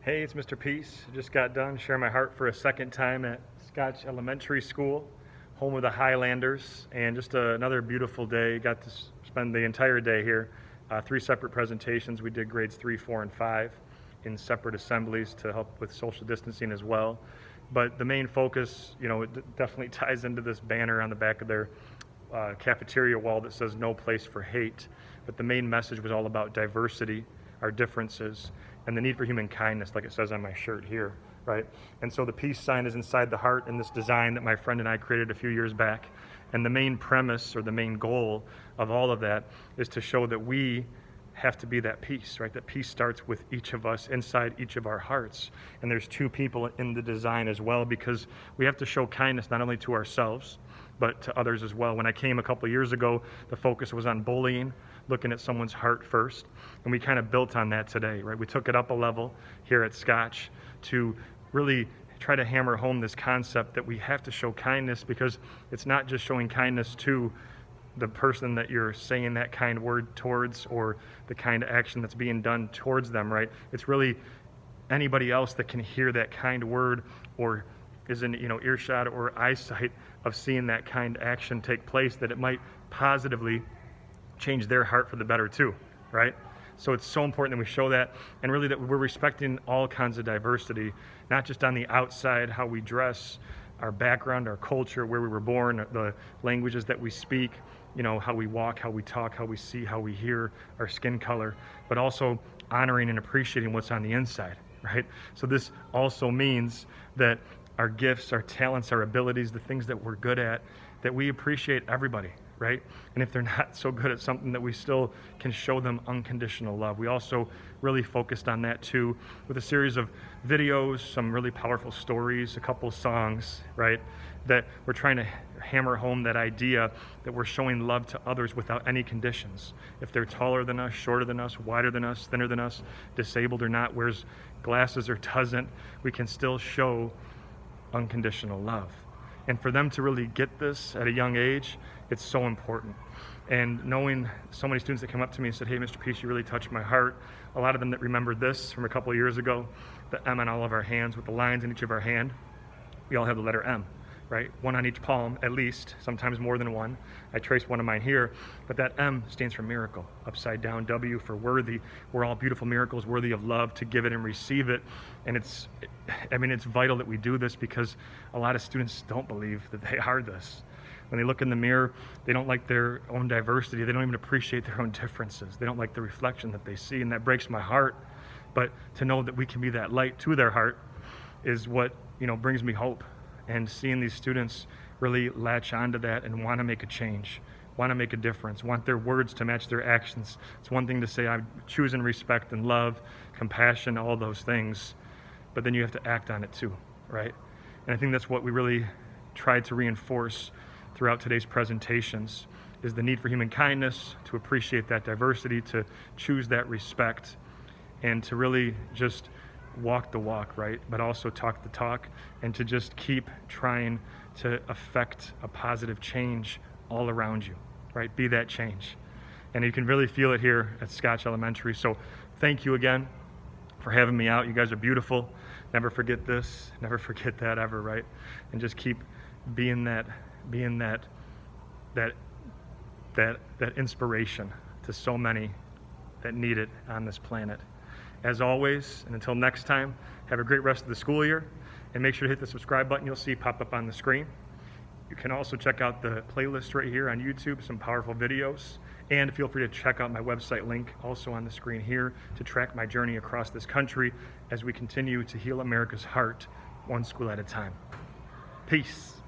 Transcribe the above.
Hey, it's Mr. Peace. Just got done sharing my heart for a second time at Scotch Elementary School, home of the Highlanders, and just another beautiful day. Got to spend the entire day here. 3 separate presentations. We did grades 3, 4, and 5 in separate assemblies to help with social distancing as well. But the main focus, it definitely ties into this banner on the back of their cafeteria wall that says "No place for hate." But the main message was all about diversity, our differences, and the need for human kindness, like it says on my shirt here, right? And so the peace sign is inside the heart in this design that my friend and I created a few years back. And the main premise, or the main goal of all of that, is to show that we have to be that peace, right? That peace starts with each of us, inside each of our hearts. And there's 2 people in the design as well, because we have to show kindness not only to ourselves, but to others as well. When I came a couple years ago, the focus was on bullying, looking at someone's heart first, and we kind of built on that today, right? We took it up a level here at Scotch to really try to hammer home this concept that we have to show kindness, because it's not just showing kindness to the person that you're saying that kind word towards, or the kind of action that's being done towards them, right? It's really anybody else that can hear that kind word, or is in earshot or eyesight of seeing that kind of action take place, that it might positively change their heart for the better too, right? So it's so important that we show that, and really that we're respecting all kinds of diversity, not just on the outside, how we dress, our background, our culture, where we were born, the languages that we speak, how we walk, how we talk, how we see, how we hear, our skin color, but also honoring and appreciating what's on the inside, right? So this also means that our gifts, our talents, our abilities, the things that we're good at, that we appreciate everybody, right? And if they're not so good at something, that we still can show them unconditional love. We also really focused on that too, with a series of videos, some really powerful stories, a couple songs, right? That we're trying to hammer home that idea that we're showing love to others without any conditions. If they're taller than us, shorter than us, wider than us, thinner than us, disabled or not, wears glasses or doesn't, we can still show unconditional love. And for them to really get this at a young age, it's so important. And knowing so many students that come up to me and said, "Hey, Mr. Peace, you really touched my heart." A lot of them that remembered this from a couple of years ago, the M on all of our hands with the lines in each of our hand. We all have the letter M, right? One on each palm, at least, sometimes more than one. I traced one of mine here, but that M stands for miracle, upside down, W for worthy. We're all beautiful miracles, worthy of love, to give it and receive it. And it's vital that we do this, because a lot of students don't believe that they are this. When they look in the mirror, they don't like their own diversity. They don't even appreciate their own differences. They don't like the reflection that they see, and that breaks my heart. But to know that we can be that light to their heart is what brings me hope. And seeing these students really latch onto that and want to make a change, want to make a difference, want their words to match their actions. It's one thing to say, "I choose and respect and love, compassion," all those things, but then you have to act on it too, right? And I think that's what we really tried to reinforce throughout today's presentations, is the need for human kindness, to appreciate that diversity, to choose that respect, and to really just walk the walk, right? But also talk the talk, and to just keep trying to affect a positive change all around you, right? Be that change. And you can really feel it here at Scotch Elementary. So thank you again for having me out. You guys are beautiful. Never forget this, never forget that ever, right? And just keep being that inspiration to so many that need it on this planet. As always, and until next time, have a great rest of the school year, and make sure to hit the subscribe button you'll see pop up on the screen. You can also check out the playlist right here on YouTube, some powerful videos, and feel free to check out my website link also on the screen here to track my journey across this country as we continue to heal America's heart, one school at a time. Peace.